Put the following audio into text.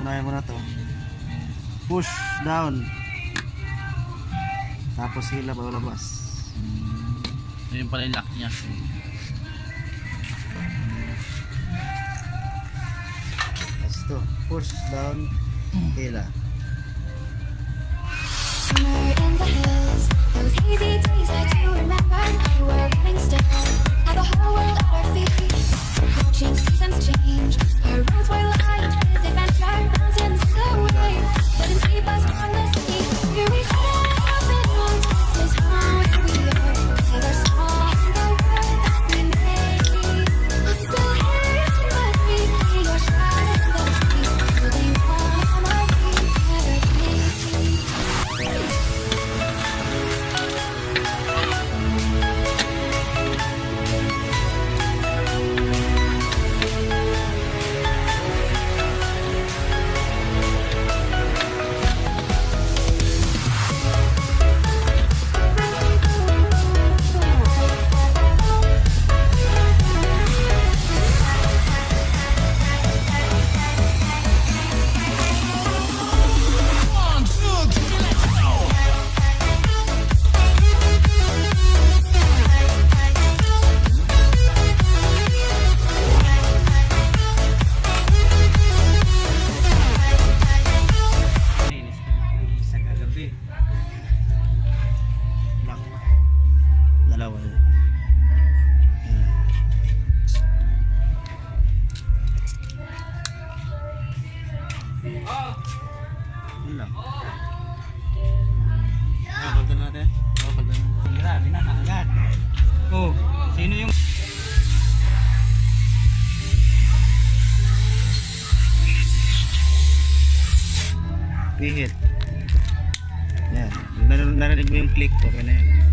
unahin mo na to. Push down. Tapos hila palabas. Ayun pala yung lock niya. Tapos to, push down, hila. Somewhere in the hills, those hazy days I do remember. We were running still, had the whole world at our feet. Watching seasons change, our roads were lined with adventure. Mountains away, letting keep us on the sea. Here we stand up in arms, this is home where we are. Together small in the world that we made. I'm still here in my dreams, see your shadow in the trees, holding on to my feet, never leave. Dalawa yun. Yun lang. Paltan natin. Paltan natin. Grabe na kaagad. Oh, sino yung Pihit. Yan. Narinig mo yung click. Okay na yan.